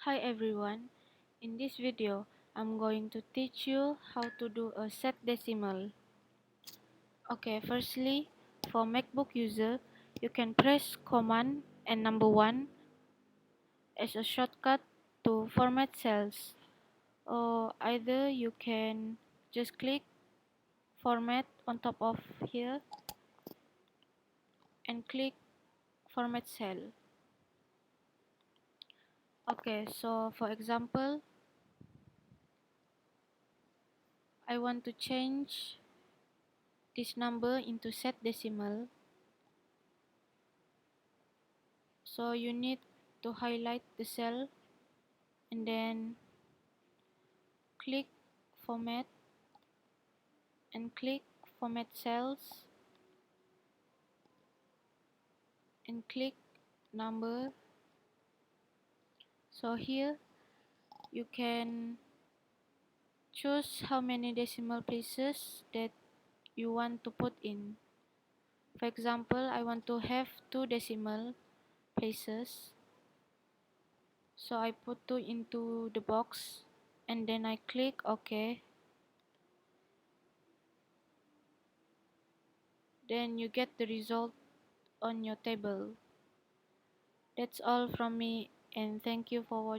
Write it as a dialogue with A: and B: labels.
A: Hi everyone, in this video I'm going to teach you how to do a set decimal. Okay, firstly, for MacBook user, you can press Command and number 1 as a shortcut to format cells, or either you can just click format on top of here and click format cell. Okay, so for example, I want to change this number into set decimal. So you need to highlight the cell and then click format and click format cells and click number. So here you can choose how many decimal places that you want to put in. For example, I want to have 2 decimal places, so I put 2 into the box and then I click OK. Then you get the result on your table. That's all from me, and thank you for watching.